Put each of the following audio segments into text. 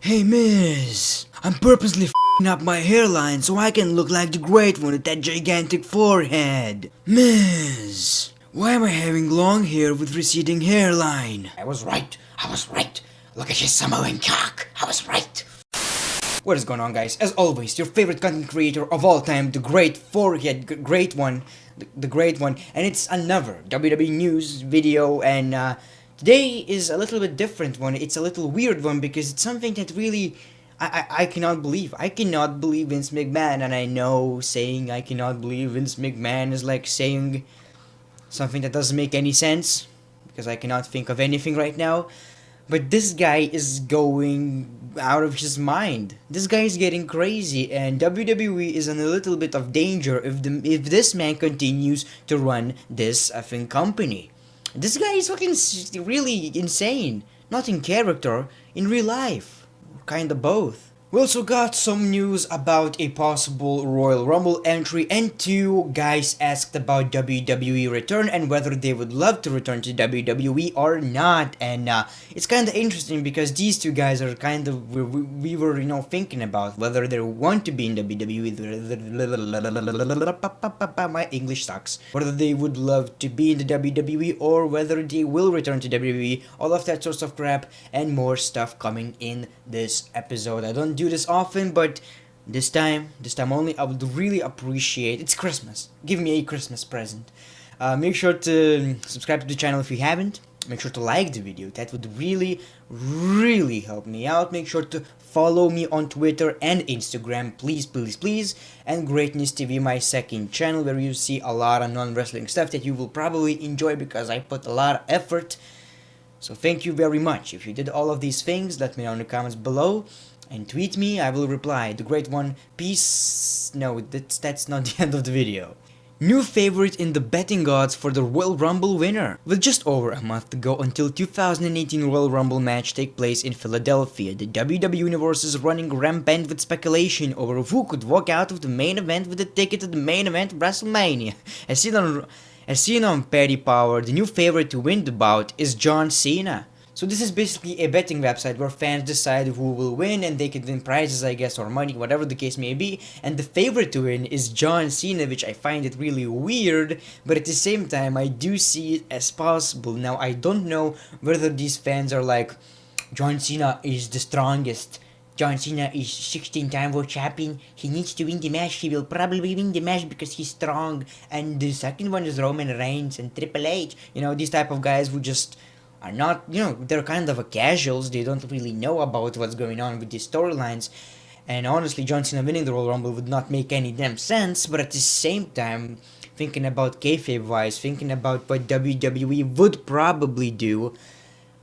Hey Miz, I'm purposely f***ing up my hairline so I can look like the great one with that gigantic forehead. Miz, why am I having long hair with receding hairline? I was right. Look at your Samoan cock. I was right. What is going on, guys? As always, your favorite content creator of all time, the great forehead, great one, the great one, and it's another WWE news video, and today is a little bit different one. It's a little weird one because it's something that really I cannot believe. I cannot believe Vince McMahon, and I know saying I cannot believe Vince McMahon is like saying something that doesn't make any sense because I cannot think of anything right now. But this guy is going out of his mind. This guy is getting crazy, and WWE is in a little bit of danger if this man continues to run this effing company. This guy is fucking really insane. Not in character, in real life. Kinda both. We also got some news about a possible Royal Rumble entry, and two guys asked about WWE return and whether they would love to return to WWE or not. And it's kind of interesting because these two guys are kind of we were thinking about whether they want to be in WWE. My English sucks. Whether they would love to be in the WWE or whether they will return to WWE. All of that sorts of crap and more stuff coming in this episode. I don't do this often, but this time only, I would really appreciate. It's Christmas. Give me a Christmas present. Make sure to subscribe to the channel if you haven't. Make sure to like the video. That would really help me out. Make sure to follow me on Twitter and Instagram, please. And Greatness TV, my second channel, where you see a lot of non-wrestling stuff that you will probably enjoy because I put a lot of effort. So thank you very much. If you did all of these things, let me know in the comments below. And tweet me, I will reply. The great one, peace. No, that's not the end of the video. New favorite in the betting odds for the Royal Rumble winner. With just over a month to go until 2018 Royal Rumble match take place in Philadelphia, the WWE Universe is running rampant with speculation over who could walk out of the main event with a ticket to the main event WrestleMania. As seen on Paddy Power, the new favorite to win the bout is John Cena. So this is basically a betting website where fans decide who will win, and they can win prizes, I guess, or money, whatever the case may be. And the favorite to win is John Cena, which I find it really weird, but at the same time, I do see it as possible. Now, I don't know whether these fans are like, John Cena is the strongest. John Cena is 16-time world champion. He needs to win the match. He will probably win the match because he's strong. And the second one is Roman Reigns and Triple H. These type of guys who just are not, they're kind of a casuals. They don't really know about what's going on with these storylines. And honestly, John Cena winning the Royal Rumble would not make any damn sense. But at the same time, thinking about kayfabe-wise, thinking about what WWE would probably do,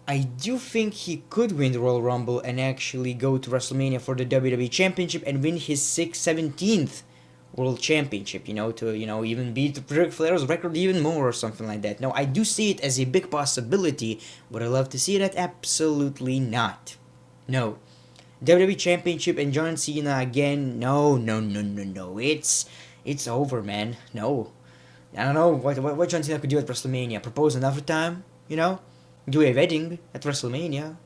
I do think he could win the Royal Rumble and actually go to WrestleMania for the WWE Championship and win his 17th World Championship, to, even beat Ric Flair's record even more or something like that. Now, I do see it as a big possibility. Would I love to see that? Absolutely not. No. WWE Championship and John Cena again? No. It's over, man. No. I don't know what John Cena could do at WrestleMania. Propose another time, Do a wedding at WrestleMania.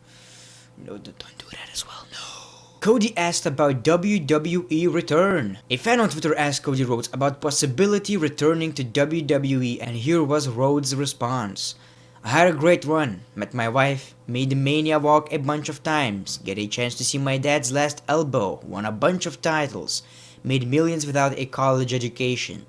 No, don't do that as well, no. Cody asked about WWE return. A fan on Twitter asked Cody Rhodes about possibility returning to WWE, and here was Rhodes' response. I had a great run, met my wife, made the Mania walk a bunch of times, get a chance to see my dad's last elbow, won a bunch of titles, made millions without a college education.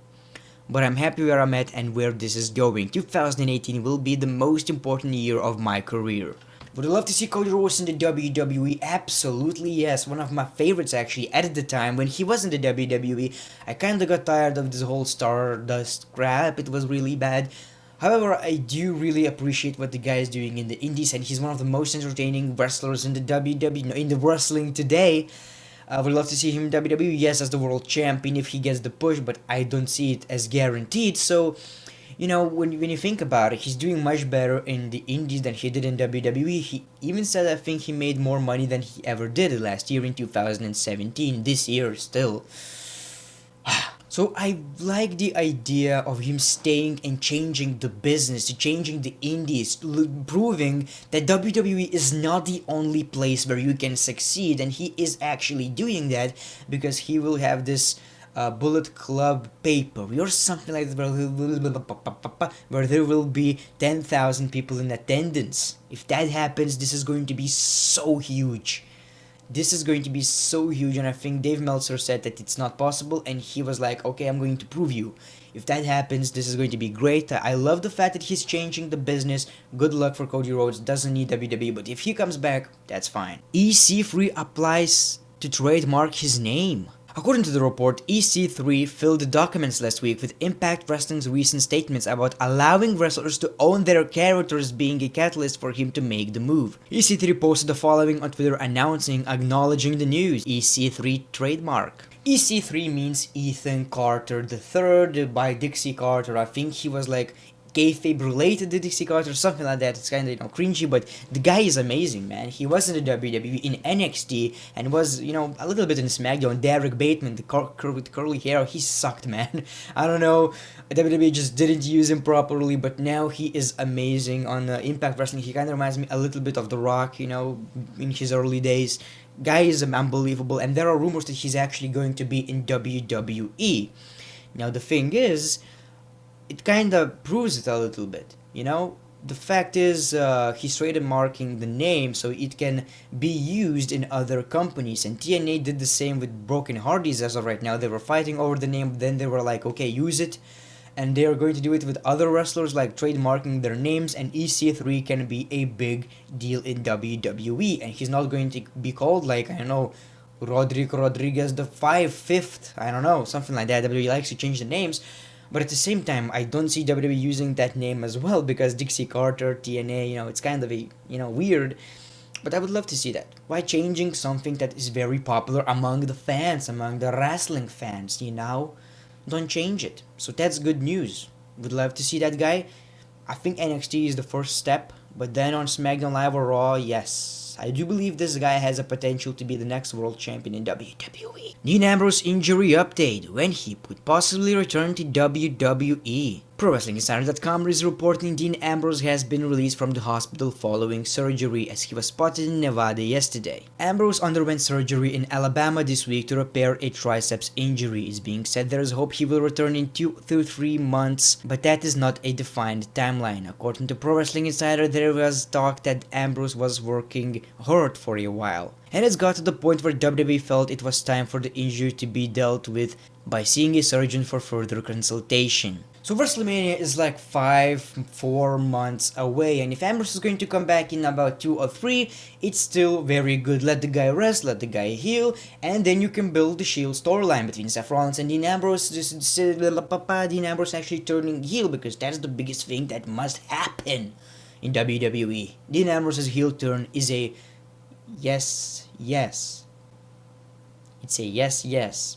But I'm happy where I'm at and where this is going. 2018 will be the most important year of my career. Would I love to see Cody Rhodes in the WWE? Absolutely yes. One of my favorites actually at the time when he was in the WWE. I kinda got tired of this whole Stardust crap. It was really bad. However, I do really appreciate what the guy is doing in the indies, and he's one of the most entertaining wrestlers in the WWE, in the wrestling today. I would love to see him in WWE, yes, as the world champion if he gets the push, but I don't see it as guaranteed. So, when you think about it, he's doing much better in the indies than he did in WWE. He even said, I think he made more money than he ever did last year in 2017. This year, still. So I like the idea of him staying and changing the business, changing the indies, proving that WWE is not the only place where you can succeed, and he is actually doing that because he will have this Bullet Club pay-per-view or something like that, where there will be 10,000 people in attendance. If that happens, this is going to be so huge. This is going to be so huge, and I think Dave Meltzer said that it's not possible, and he was like, okay, I'm going to prove you. If that happens, this is going to be great. I love the fact that he's changing the business. Good luck for Cody Rhodes, doesn't need WWE, but if he comes back, that's fine. EC3 applies to trademark his name. According to the report, EC3 filled the documents last week with Impact Wrestling's recent statements about allowing wrestlers to own their characters being a catalyst for him to make the move. EC3 posted the following on Twitter acknowledging the news. EC3 Trademark. EC3 means Ethan Carter III by Dixie Carter. I think he was like kayfabe related to Dixie Carter, something like that. It's kind of, cringy, but the guy is amazing, man. He was in the WWE, in NXT, and was, a little bit in SmackDown. Derek Bateman, with curly hair, he sucked, man. I don't know, WWE just didn't use him properly, but now he is amazing on Impact Wrestling. He kind of reminds me a little bit of The Rock, in his early days. Guy is unbelievable, and there are rumors that he's actually going to be in WWE. Now, the thing is, it kind of proves it a little bit, The fact is, he's trademarking the name so it can be used in other companies, and TNA did the same with Broken Hardys as of right now. They were fighting over the name, but then they were like, okay, use it, and they are going to do it with other wrestlers, like trademarking their names, and EC3 can be a big deal in WWE, and he's not going to be called, like, I don't know, Roderick Rodriguez the 5th, I don't know, something like that. WWE likes to change the names. But at the same time, I don't see WWE using that name as well, because Dixie Carter, TNA, it's kind of a, weird. But I would love to see that. Why changing something that is very popular among the fans, among the wrestling fans, Don't change it. So that's good news. Would love to see that guy. I think NXT is the first step, but then on SmackDown Live or Raw, yes. I do believe this guy has a potential to be the next world champion in WWE. Dean Ambrose injury update, when he could possibly return to WWE. ProWrestlingInsider.com is reporting Dean Ambrose has been released from the hospital following surgery, as he was spotted in Nevada yesterday. Ambrose underwent surgery in Alabama this week to repair a triceps injury. It's being said there is hope he will return in 2 to 3 months, but that is not a defined timeline. According to Pro Wrestling Insider, there was talk that Ambrose was working hurt for a while, and it's got to the point where WWE felt it was time for the injury to be dealt with by seeing a surgeon for further consultation. So WrestleMania is like 4 months away, and if Ambrose is going to come back in about 2 or 3, it's still very good. Let the guy rest, let the guy heal, and then you can build the Shield storyline between Seth Rollins and Dean Ambrose. Dean Ambrose actually turning heel, because that's the biggest thing that must happen in WWE. Dean Ambrose's heel turn is a yes. It's a yes.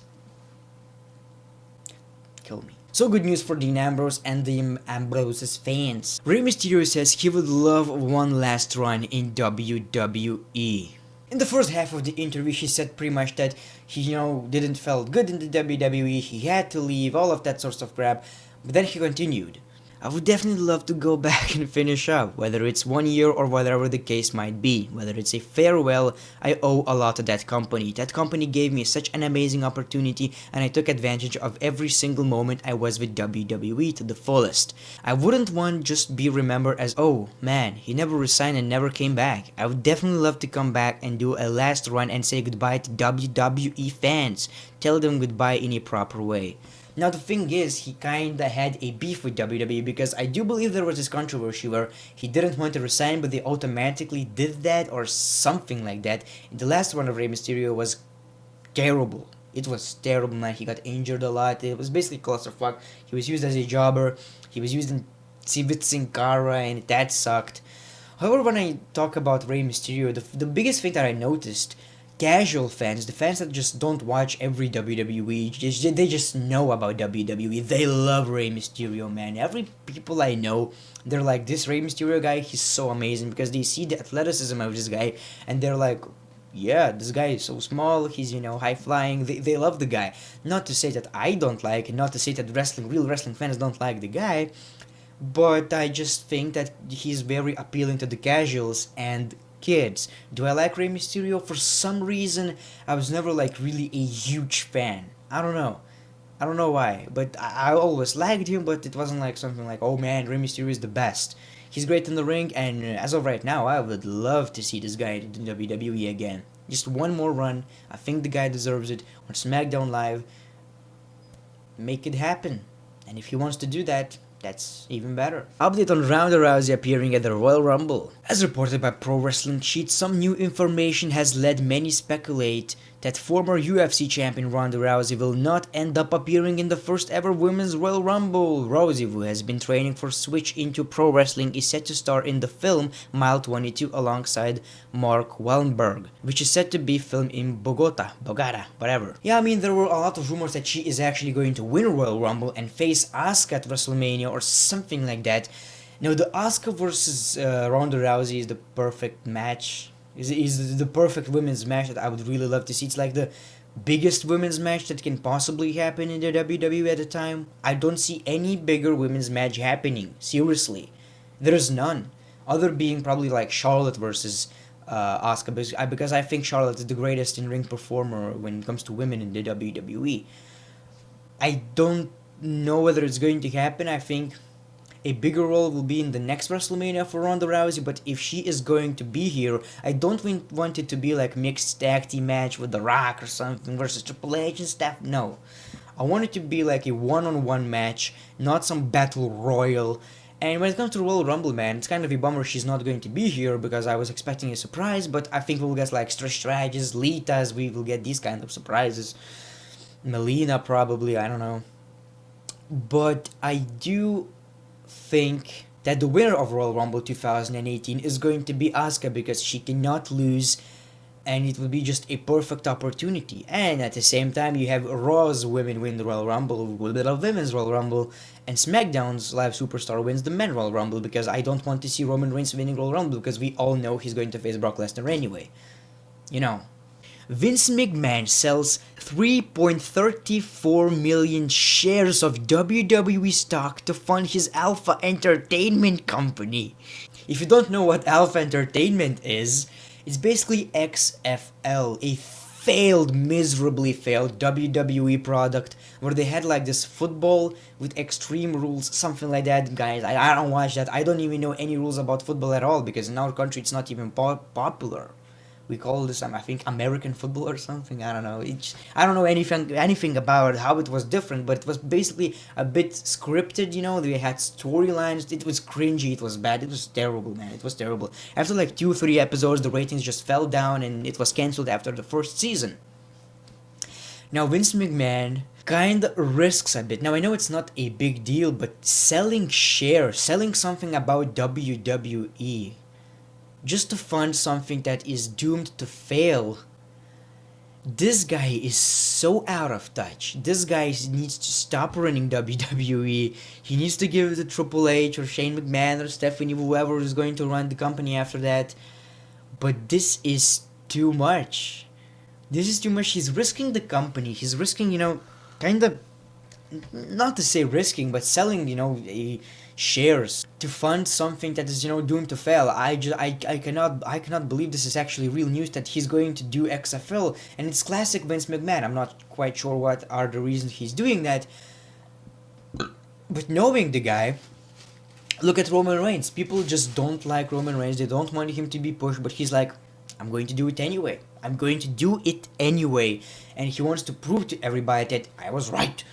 Kill me. So good news for Dean Ambrose and the Ambrose's fans. Rey Mysterio says he would love one last run in WWE. In the first half of the interview, he said pretty much that he, didn't felt good in the WWE, he had to leave, all of that sort of crap. But then he continued. I would definitely love to go back and finish up, whether it's 1 year or whatever the case might be. Whether it's a farewell, I owe a lot to that company. That company gave me such an amazing opportunity, and I took advantage of every single moment I was with WWE to the fullest. I wouldn't want just be remembered as, oh man, he never resigned and never came back. I would definitely love to come back and do a last run and say goodbye to WWE fans. Tell them goodbye in a proper way. Now the thing is, he kinda had a beef with WWE, because I do believe there was this controversy where he didn't want to resign, but they automatically did that or something like that. The last one of Rey Mysterio was terrible. It was terrible, man. He got injured a lot. It was basically clusterfuck. He was used as a jobber. He was used in with Sin Cara, and that sucked. However, when I talk about Rey Mysterio, the biggest thing that I noticed, casual fans, the fans that just don't watch every WWE, they just know about WWE. They love Rey Mysterio, man. Every people I know, they're like, this Rey Mysterio guy, he's so amazing, because they see the athleticism of this guy, and they're like, yeah, this guy is so small, he's, high flying. They love the guy. Not to say that I don't like, and not to say that real wrestling fans don't like the guy, but I just think that he's very appealing to the casuals and kids. Do I like Rey Mysterio? For some reason, I was never like really a huge fan. I don't know. I don't know why, but I always liked him, but it wasn't like something like, oh man, Rey Mysterio is the best. He's great in the ring, and as of right now, I would love to see this guy in WWE again. Just one more run. I think the guy deserves it on SmackDown Live. Make it happen. And if he wants to do that, that's even better. Update on Ronda Rousey appearing at the Royal Rumble. As reported by Pro Wrestling Sheet, some new information has led many speculate that former UFC champion Ronda Rousey will not end up appearing in the first ever Women's Royal Rumble. Rousey, who has been training for Switch into pro wrestling, is set to star in the film Mile 22 alongside Mark Wahlberg, which is set to be filmed in Bogota, whatever. Yeah, I mean, there were a lot of rumors that she is actually going to win Royal Rumble and face Asuka at WrestleMania or something like that. Now, the Asuka versus Ronda Rousey is the perfect match. Is the perfect women's match that I would really love to see. It's like the biggest women's match that can possibly happen in the WWE at the time. I don't see any bigger women's match happening. Seriously, there's none. Other being probably like Charlotte versus Asuka, because I think Charlotte is the greatest in-ring performer when it comes to women in the WWE. I don't know whether it's going to happen. I think a bigger role will be in the next WrestleMania for Ronda Rousey, but if she is going to be here, I don't want it to be like mixed tag team match with The Rock or something versus Triple H and stuff. No. I want it to be like a one-on-one match, not some battle royal. And when it comes to Royal Rumble, man, it's kind of a bummer she's not going to be here because I was expecting a surprise, but I think we'll get like Trish Stratus, Lita's, we will get these kind of surprises. Melina probably, I don't know. But I do think that the winner of Royal Rumble 2018 is going to be Asuka because she cannot lose, and it will be just a perfect opportunity. And at the same time, you have Raw's women win the Royal Rumble, Women's Royal Rumble, and SmackDown's Live Superstar wins the Men Royal Rumble because I don't want to see Roman Reigns winning Royal Rumble because we all know he's going to face Brock Lesnar anyway. You know. Vince McMahon sells 3.34 million shares of WWE stock to fund his Alpha Entertainment company. If you don't know what Alpha Entertainment is, it's basically XFL, a miserably failed WWE product where they had like this football with extreme rules, something like that. Guys, I don't watch that. I don't even know any rules about football at all because in our country it's not even popular. We call this, I think, American football or something. I don't know. I don't know anything about how it was different, but it was basically a bit scripted. They had storylines. It was cringy. It was bad. It was terrible, man. It was terrible. After like 2-3 episodes, the ratings just fell down, and it was cancelled after the first season. Now Vince McMahon kinda risks a bit. Now I know it's not a big deal, but selling something about WWE. Just to fund something that is doomed to fail. This guy is so out of touch. This guy needs to stop running WWE. He needs to give it to Triple H or Shane McMahon or Stephanie, whoever is going to run the company after that. But this is too much. This is too much. He's risking the company. He's risking, kind of, not to say risking, but selling, shares to fund something that is doomed to fail. I cannot believe this is actually real news that he's going to do XFL, and it's classic Vince McMahon. I'm not quite sure what are the reasons he's doing that, but knowing the guy, look at Roman Reigns. People just don't like Roman Reigns. They don't want him to be pushed, but he's like, I'm going to do it anyway. I'm going to do it anyway, and he wants to prove to everybody that I was right.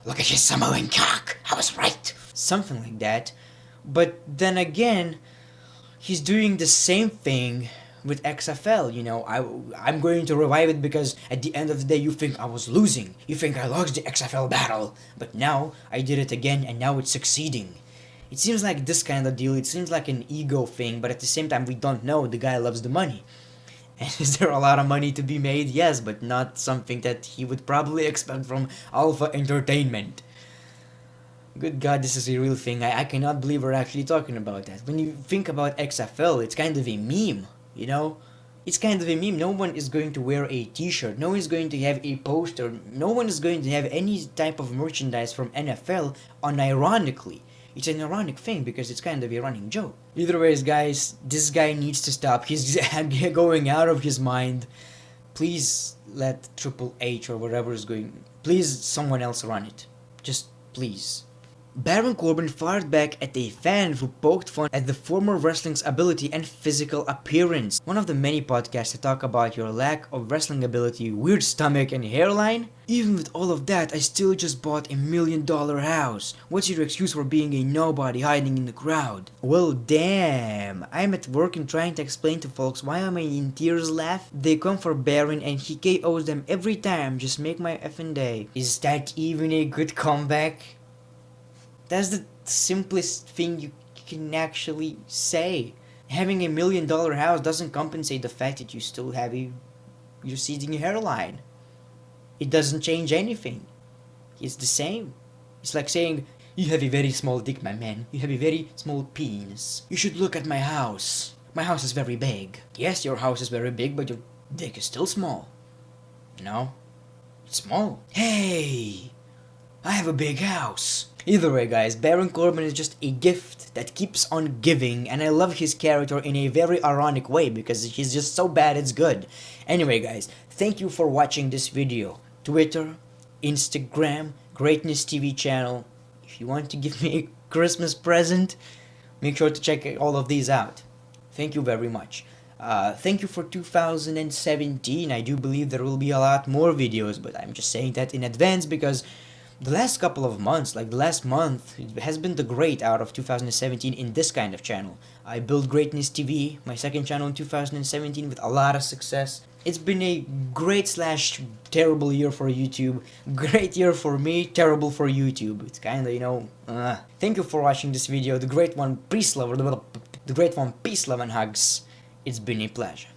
Look at your Samoan cock. I was right. Something like that. But then again, he's doing the same thing with XFL. I'm going to revive it because at the end of the day, you think I was losing. You think I lost the XFL battle. But now I did it again, and now it's succeeding. It seems like this kind of deal. It seems like an ego thing, but at the same time, we don't know. The guy loves the money. And is there a lot of money to be made? Yes, but not something that he would probably expect from Alpha Entertainment. Good God, this is a real thing. I cannot believe we're actually talking about that. When you think about XFL, it's kind of a meme, It's kind of a meme. No one is going to wear a t-shirt. No one is going to have a poster. No one is going to have any type of merchandise from NFL unironically. It's an ironic thing because it's kind of a running joke. Either ways, guys, this guy needs to stop. He's going out of his mind. Please let Triple H or whatever is going... Please, someone else run it. Just please. Baron Corbin fired back at a fan who poked fun at the former wrestling's ability and physical appearance. One of the many podcasts that talk about your lack of wrestling ability, weird stomach and hairline. Even with all of that, I still just bought $1 million house. What's your excuse for being a nobody hiding in the crowd? Well, damn. I'm at work and trying to explain to folks why am I in tears laugh. They come for Baron and he KOs them every time. Just make my effing day. Is that even a good comeback? That's the simplest thing you can actually say. Having $1 million house doesn't compensate the fact that you still have a receding hairline. It doesn't change anything. It's the same. It's like saying, you have a very small dick, my man. You have a very small penis. You should look at my house. My house is very big. Yes, your house is very big, but your dick is still small. No? It's small. Hey! I have a big house. Either way, guys, Baron Corbin is just a gift that keeps on giving, and I love his character in a very ironic way because he's just so bad it's good. Anyway, guys, thank you for watching this video. Twitter, Instagram, Greatness TV channel. If you want to give me a Christmas present, make sure to check all of these out. Thank you very much. Thank you for 2017. I do believe there will be a lot more videos, but I'm just saying that in advance because the last couple of months, like the last month, it has been the great out of 2017 in this kind of channel. I built Greatness TV, my second channel in 2017 with a lot of success. It's been a great slash terrible year for YouTube. Great year for me, terrible for YouTube. It's kinda, you know, Thank you for watching this video. The great one, peace, love, and hugs. It's been a pleasure.